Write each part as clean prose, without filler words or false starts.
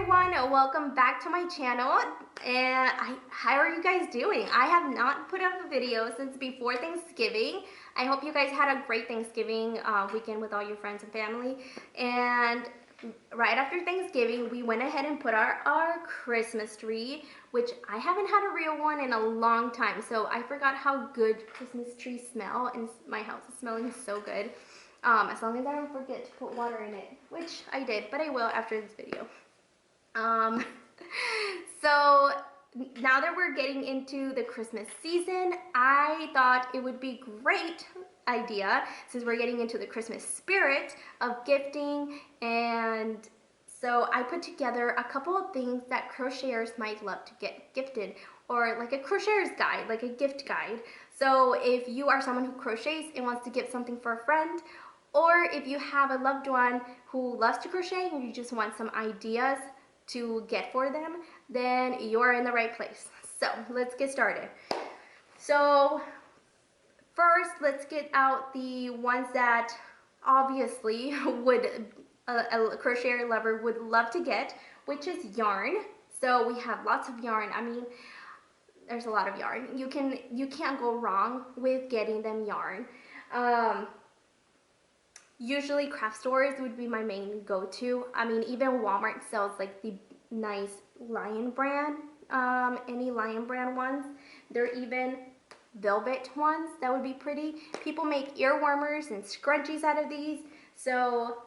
everyone, welcome back to my channel. And how are you guys doing? I have not put up a video since before Thanksgiving. I hope you guys had a great Thanksgiving weekend with all your friends and family. And right after Thanksgiving, we went ahead and put our Christmas tree, which I haven't had a real one in a long time. So I forgot how good Christmas trees smell, and my house is smelling so good. As long as I don't forget to put water in it, which I did, but I will after this video. So now that we're getting into the Christmas season, I thought it would be a great idea, since we're getting into the Christmas spirit, of gifting. And so I put together a couple of things that crocheters might love to get gifted, or like a crocheter's guide, like a gift guide. So if you are someone who crochets and wants to gift something for a friend, or if you have a loved one who loves to crochet and you just want some ideas to get for them, then you're in the right place. So let's get started. So first, let's get out the ones that obviously would a crocheter lover would love to get, which is yarn. So we have lots of yarn. I mean, there's a lot of yarn. You can't go wrong with getting them yarn. Usually craft stores would be my main go-to. I mean, even Walmart sells like the nice Lion brand, any Lion brand ones. There are even velvet ones that would be pretty. People make ear warmers and scrunchies out of these, so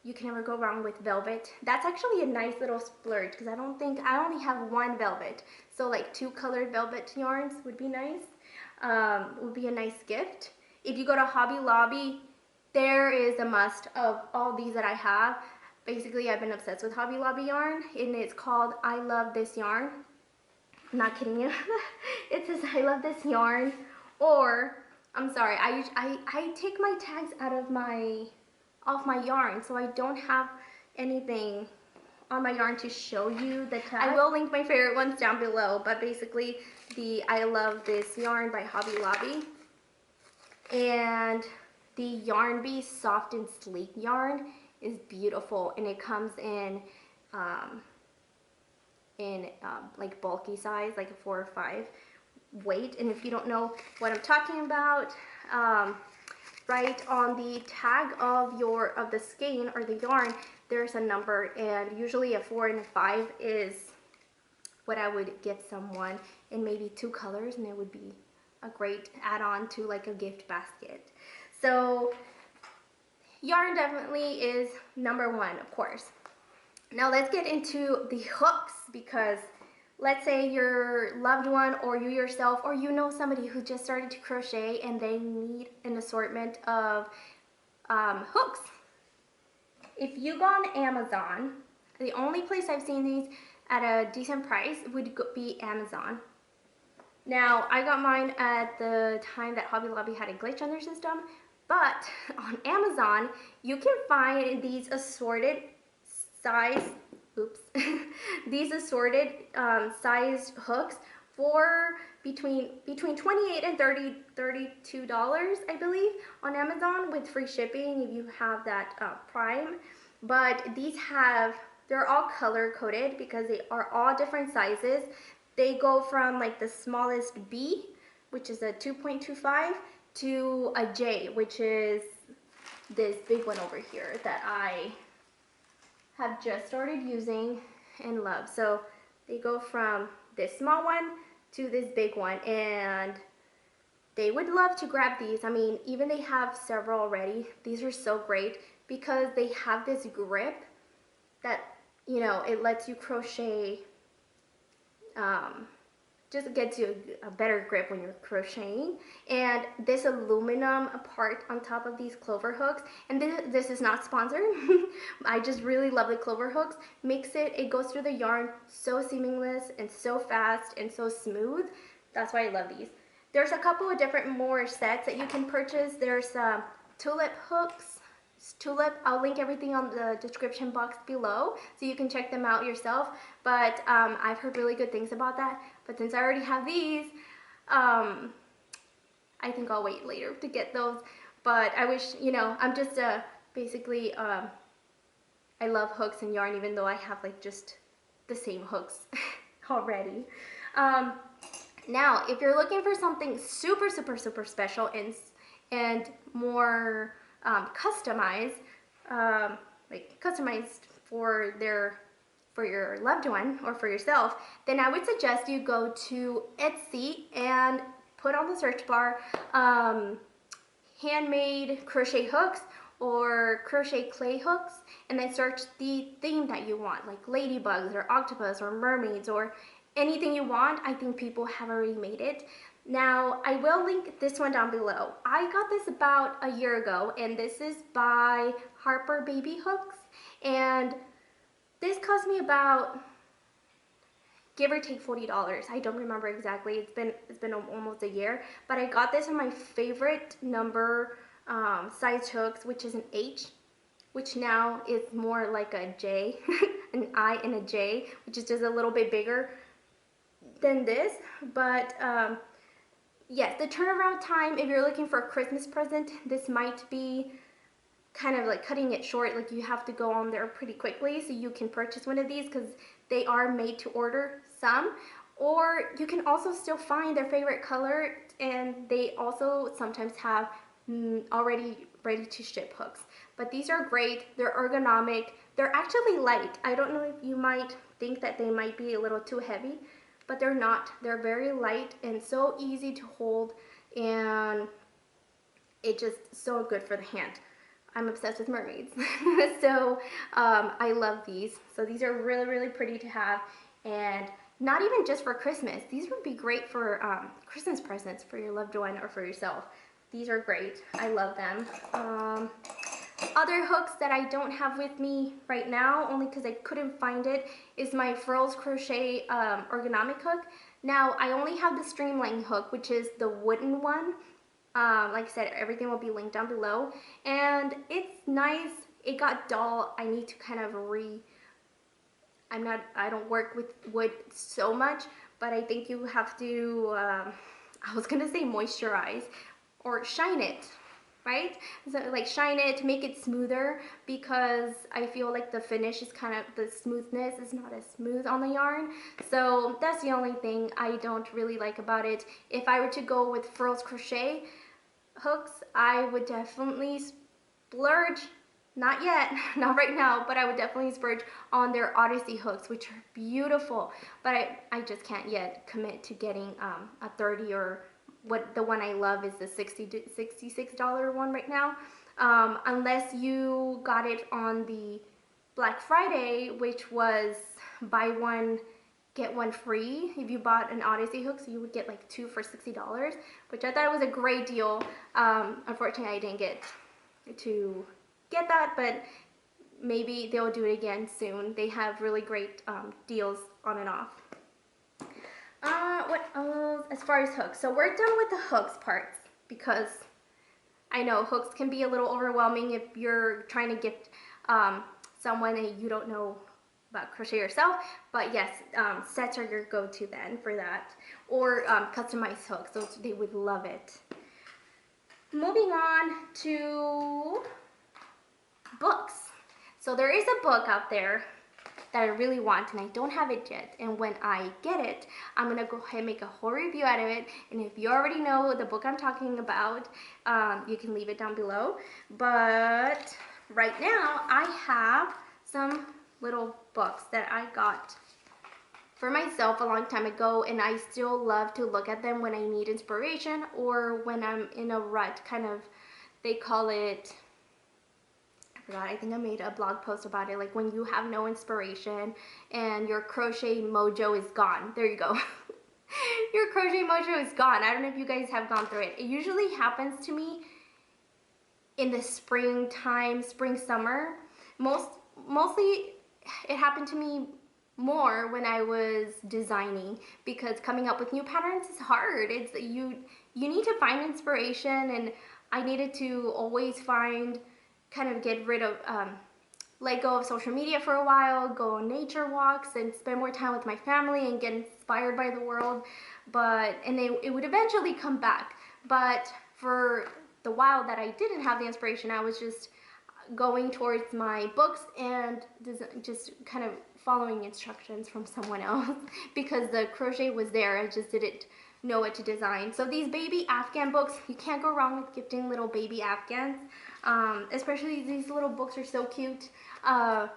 you can never go wrong with velvet. That's actually a nice little splurge, because I only have one velvet. So like 2 colored velvet yarns would be nice. Would be a nice gift. If you go to Hobby Lobby, there is a must of all these that I have. Basically, I've been obsessed with Hobby Lobby yarn, and it's called I Love This Yarn. I'm not kidding you. It says I love this yarn. Or, I'm sorry, I take my tags out of off my yarn, so I don't have anything on my yarn to show you the tag. I will link my favorite ones down below, but basically the I Love This Yarn by Hobby Lobby. And the Yarn Bee Soft and Sleek yarn is beautiful, and it comes in like bulky size, like a 4 or 5 weight. And if you don't know what I'm talking about, right on the tag of the skein or the yarn, there's a number, and usually a 4 and a 5 is what I would gift someone, in maybe 2 colors, and it would be a great add-on to like a gift basket. So yarn definitely is number 1, of course. Now let's get into the hooks, because let's say your loved one or you yourself, or you know somebody who just started to crochet and they need an assortment of hooks. If you go on Amazon, the only place I've seen these at a decent price would be Amazon. Now, I got mine at the time that Hobby Lobby had a glitch on their system, but on Amazon, you can find these assorted size, these assorted sized hooks for between $28 and $32, I believe, on Amazon, with free shipping if you have that Prime. But these they're all color coded, because they are all different sizes. They go from like the smallest B, which is a 2.25, to a J, which is this big one over here that I have just started using and love. So they go from this small one to this big one, and they would love to grab these. I mean, even they have several already. These are so great because they have this grip that, you know, it lets you crochet, just gets you a better grip when you're crocheting. And this aluminum part on top of these clover hooks, and this is not sponsored, I just really love the clover hooks, it goes through the yarn so seamless and so fast and so smooth. That's why I love these. There's a couple of different more sets that you can purchase. There's tulip hooks. Tulip, I'll link everything on the description box below so you can check them out yourself. But I've heard really good things about that. But since I already have these, I think I'll wait later to get those. But I wish, you know, I'm just basically I love hooks and yarn, even though I have like just the same hooks already. Now, if you're looking for something super, super, super special and more customized, like customized for your loved one or for yourself, then I would suggest you go to Etsy and put on the search bar handmade crochet hooks or crochet clay hooks, and then search the theme that you want, like ladybugs or octopus or mermaids or anything you want. I think people have already made it. Now, I will link this one down below. I got this about a year ago, and this is by Harper Baby Hooks, and this cost me about, give or take, $40. I don't remember exactly. It's been almost a year, but I got this on my favorite number size hooks, which is an H, which now is more like a J, an I and a J, which is just a little bit bigger than this. But yes, the turnaround time, if you're looking for a Christmas present, this might be kind of like cutting it short. Like, you have to go on there pretty quickly so you can purchase one of these, because they are made to order some. Or you can also still find their favorite color, and they also sometimes have already ready to ship hooks. But these are great. They're ergonomic. They're actually light. I don't know if you might think that they might be a little too heavy, but they're not. They're very light and so easy to hold, and it's just so good for the hand. I'm obsessed with mermaids. So I love these. So these are really, really pretty to have, and not even just for Christmas. These would be great for Christmas presents for your loved one or for yourself. These are great. I love them. Other hooks that I don't have with me right now, only because I couldn't find it, is my Furls Crochet ergonomic hook. Now, I only have the streamline hook, which is the wooden one. Like I said, everything will be linked down below, and it's nice. It got dull. I need to kind of I don't work with wood so much, but I think you have to, I was gonna say moisturize or shine it, right? So like shine it, make it smoother, because I feel like the finish is kind of, the smoothness is not as smooth on the yarn. So that's the only thing I don't really like about it. If I were to go with Furls Crochet hooks, I would definitely splurge, not yet, not right now, but I would definitely splurge on their Odyssey hooks, which are beautiful. But I just can't yet commit to getting a 30, or what the one I love is the $66 one right now, unless you got it on the Black Friday, which was buy one get one free. If you bought an Odyssey hook, so you would get like 2 for $60, which I thought was a great deal. Unfortunately, I didn't get to get that, but maybe they'll do it again soon. They have really great deals on and off. What else as far as hooks? So we're done with the hooks parts, because I know hooks can be a little overwhelming if you're trying to gift someone and you don't know about crochet yourself. But yes, sets are your go-to then for that, or customized hooks. Those, they would love it. Moving on to books. So there is a book out there that I really want, and I don't have it yet. And when I get it, I'm gonna go ahead and make a whole review out of it. And if you already know the book I'm talking about, you can leave it down below. But right now, I have some little books that I got for myself a long time ago, and I still love to look at them when I need inspiration, or when I'm in a rut, kind of, they call it, I forgot, I think I made a blog post about it, like when you have no inspiration and your crochet mojo is gone. There you go. Your crochet mojo is gone. I don't know if you guys have gone through it. It usually happens to me in the springtime, spring, summer. Mostly it happened to me more when I was designing, because coming up with new patterns is hard. It's you need to find inspiration, and I needed to always find, kind of get rid of, let go of social media for a while, go on nature walks, and spend more time with my family and get inspired by the world. And it would eventually come back. But for the while that I didn't have the inspiration, I was just going towards my books and just kind of following instructions from someone else because the crochet was there. I just didn't know what to design. So these baby Afghan books, you can't go wrong with gifting little baby Afghans. Especially these little books are so cute. Walmart,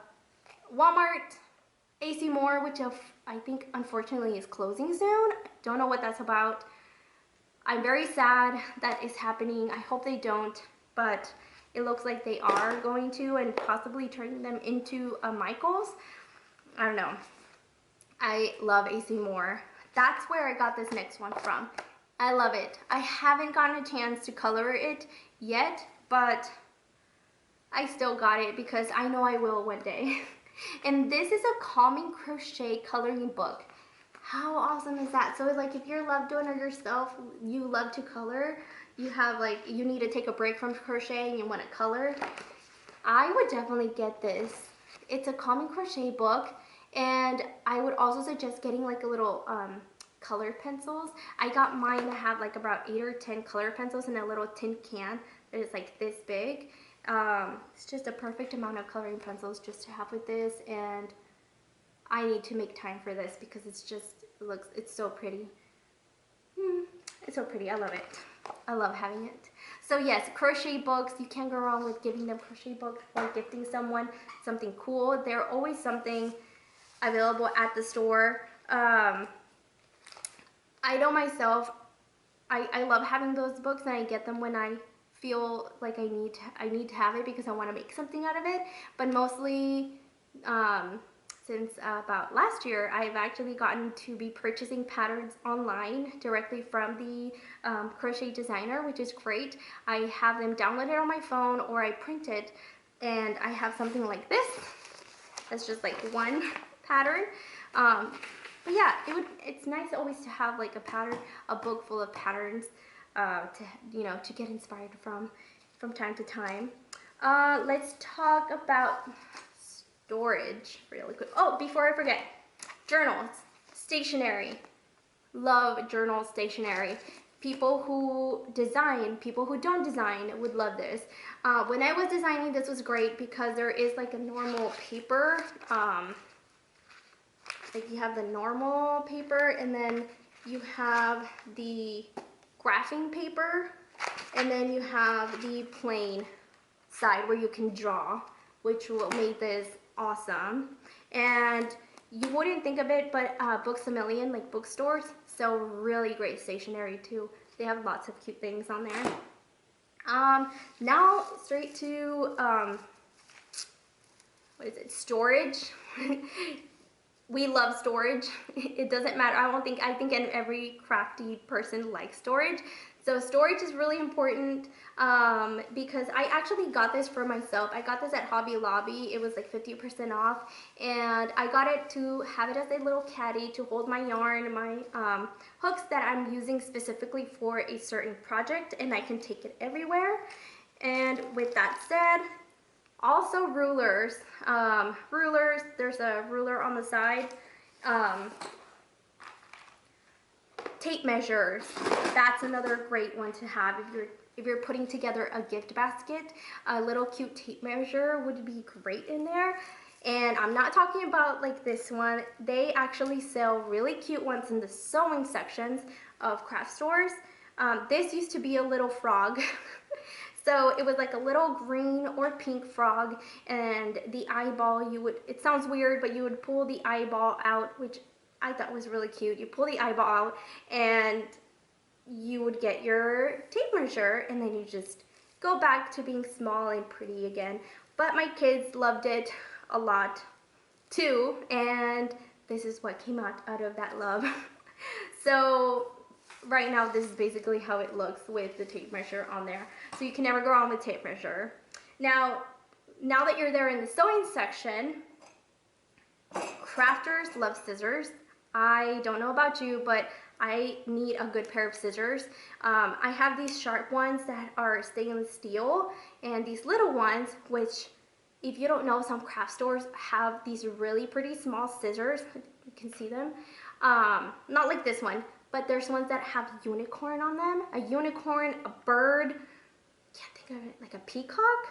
acmoore, which I think unfortunately is closing soon. Don't know what that's about. I'm very sad that is happening. I hope they don't, but it looks like they are going to, and possibly turning them into a Michaels. I don't know. I love acmoore. That's where I got this next one from. I love it. I haven't gotten a chance to color it yet, but I still got it because I know I will one day. And this is a calming crochet coloring book. How awesome is that? So like if you're a loved one or yourself, you love to color, you have like, you need to take a break from crocheting and you want to color, I would definitely get this. It's a calming crochet book, and I would also suggest getting like a little colored pencils. I got mine to have like about 8 or 10 color pencils in a little tin can that is like this big. It's just a perfect amount of coloring pencils just to have with this, and I need to make time for this because it's just, it's so pretty. It's so pretty. I love it. I love having it. So yes, crochet books, you can't go wrong with giving them crochet books or gifting someone something cool. They're always something available at the store. I know myself, I love having those books, and I get them when I feel like I need to have it because I want to make something out of it. But mostly since about last year, I've actually gotten to be purchasing patterns online directly from the crochet designer, which is great. I have them downloaded on my phone, or I print it, and I have something like this. That's just like one pattern. But yeah, it's nice always to have like a pattern, a book full of patterns to get inspired from time to time. Let's talk about storage really quick. Oh, before I forget, journals, stationery. Love journal stationery. People who design, people who don't design would love this. When I was designing, this was great because there is like a normal paper. Like you have the normal paper, and then you have the graphing paper, and then you have the plain side where you can draw, which will make this awesome. And you wouldn't think of it, but Books A Million, like bookstores, sell really great stationery too. They have lots of cute things on there. Now straight to what is it? Storage. We love storage. It doesn't matter. I think every crafty person likes storage. So storage is really important because I actually got this for myself. I got this at Hobby Lobby. It was like 50% off, and I got it to have it as a little caddy to hold my yarn, my hooks that I'm using specifically for a certain project, and I can take it everywhere. And with that said, also rulers. Rulers, there's a ruler on the side. Tape measures, that's another great one to have if you're putting together a gift basket. A little cute tape measure would be great in there. And I'm not talking about like this one. They actually sell really cute ones in the sewing sections of craft stores. This used to be a little frog. So it was like a little green or pink frog, and the eyeball, it sounds weird, but you would pull the eyeball out, which I thought was really cute. You pull the eyeball out, and you would get your tape measure, and then you just go back to being small and pretty again. But my kids loved it a lot too, and this is what came out of that love. So right now, this is basically how it looks with the tape measure on there. So you can never go wrong with tape measure. Now that you're there in the sewing section, crafters love scissors. I don't know about you, but I need a good pair of scissors. I have these sharp ones that are stainless steel, and these little ones, which if you don't know, some craft stores have these really pretty small scissors. You can see them. Not like this one, but there's ones that have unicorn on them. A unicorn, a bird, can't think of it, like a peacock?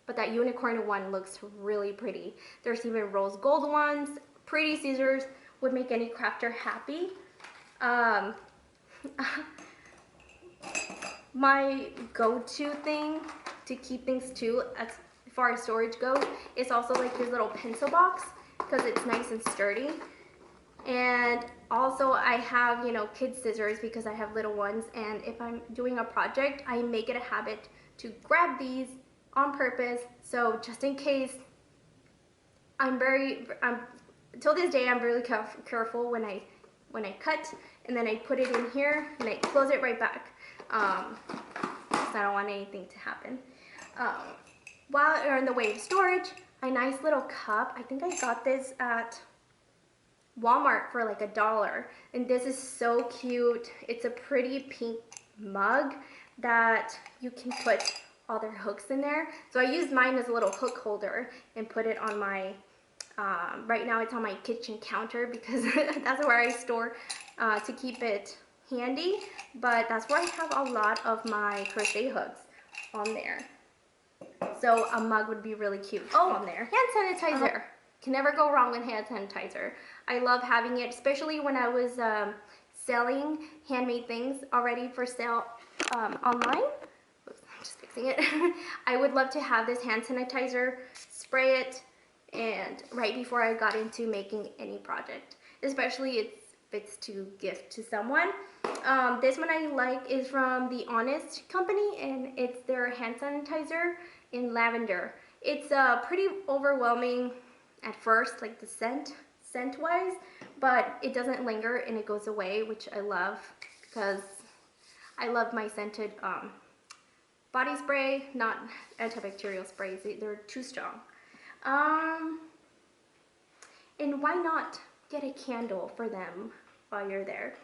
but that unicorn one looks really pretty. There's even rose gold ones. Pretty scissors would make any crafter happy. My go-to thing to keep things too, as far as storage goes, is also like this little pencil box because it's nice and sturdy. And also I have, you know, kid scissors because I have little ones, and if I'm doing a project, I make it a habit to grab these on purpose. So just in case, till this day, I'm really careful when I cut, and then I put it in here and I close it right back. Because I don't want anything to happen. While you're in the way of storage, a nice little cup. I think I got this at Walmart for like $1, and this is so cute. It's a pretty pink mug that you can put all their hooks in there. So I used mine as a little hook holder and put it on my right now it's on my kitchen counter because that's where I store to keep it handy, but that's where I have a lot of my crochet hooks on there. So a mug would be really cute on there. Hand sanitizer. Can never go wrong with hand sanitizer. I love having it, especially when I was selling handmade things already for sale online. Oops, I'm just fixing it. I would love to have this hand sanitizer, spray it, and right before I got into making any project, especially if it's to gift to someone. This one I like is from the Honest company, and it's their hand sanitizer in lavender. It's pretty overwhelming at first, like the scent wise, but it doesn't linger and it goes away, which I love because I love my scented body spray, not antibacterial sprays. They're too strong. And why not get a candle for them while you're there?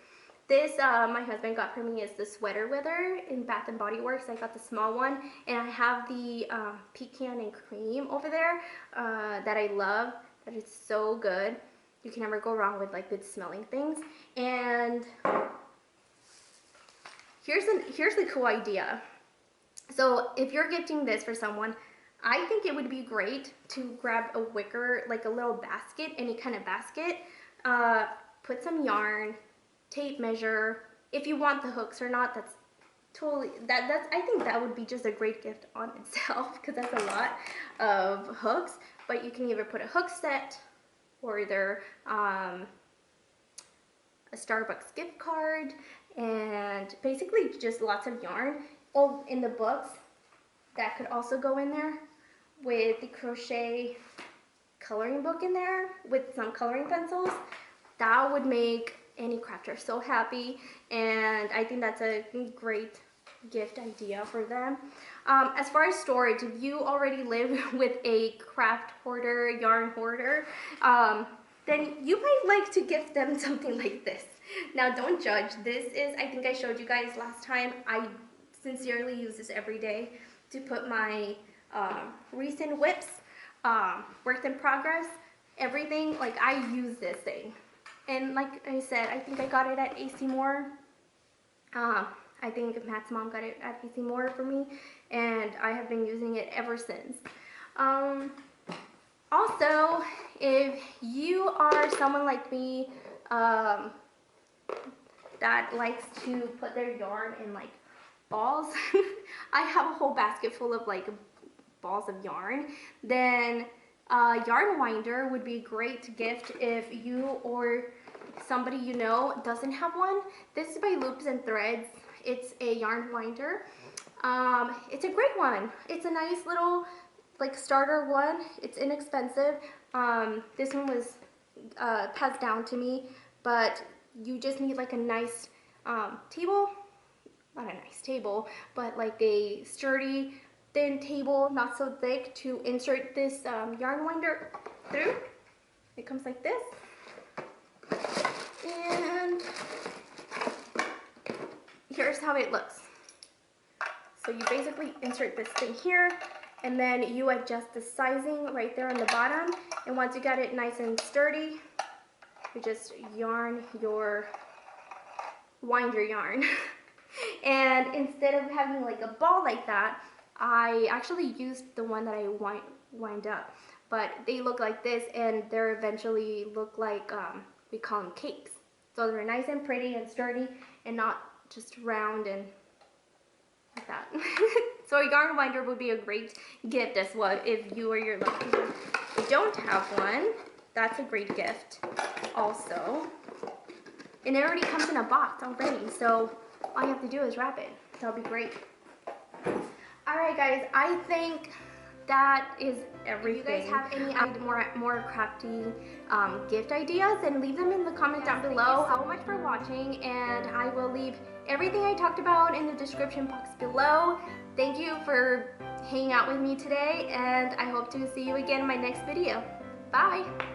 This, my husband got for me, is the Sweater Weather in Bath & Body Works. I got the small one, and I have the pecan and cream over there that I love. That is so good. You can never go wrong with like good smelling things. And here's the cool idea. So if you're gifting this for someone, I think it would be great to grab a wicker, like a little basket, any kind of basket, put some yarn, tape measure. If you want the hooks or not, that's totally, I think that would be just a great gift on itself because that's a lot of hooks. But you can either put a hook set or either a Starbucks gift card, and basically just lots of yarn. Oh, in the books, that could also go in there with the crochet coloring book in there with some coloring pencils. That would make any crafter so happy, and I think that's a great gift idea for them. As far as storage, if you already live with a craft hoarder, yarn hoarder, then you might like to gift them something like this. Now don't judge. This is, I think I showed you guys last time, I sincerely use this every day to put my recent whips, work in progress, everything. Like, I use this thing. And like I said, I think I got it at acmoore. I think Matt's mom got it at acmoore for me, and I have been using it ever since. Also, if you are someone like me that likes to put their yarn in like balls, I have a whole basket full of like balls of yarn, then yarn winder would be a great gift if you or somebody you know doesn't have one. This is by Loops and Threads. It's a yarn winder. It's a great one. It's a nice little like starter one. It's inexpensive. This one was passed down to me, but you just need like a nice table, not a nice table, but like a sturdy thin table, not so thick, to insert this yarn winder through. It comes like this, and here's how it looks. So you basically insert this thing here, and then you adjust the sizing right there on the bottom, and once you got it nice and sturdy, you just wind your yarn. And instead of having like a ball like that, I actually used the one that I wind up, but they look like this, and they're eventually look like, we call them cakes. So they're nice and pretty and sturdy and not just round and like that. So a yarn winder would be a great gift as well if you or your loved one don't have one. That's a great gift also. And it already comes in a box already, so all you have to do is wrap it. That'll be great. Alright guys, I think that is everything. If you guys have any more crafty gift ideas, then leave them in the comments down below. Thank you so much for watching, and I will leave everything I talked about in the description box below. Thank you for hanging out with me today, and I hope to see you again in my next video. Bye!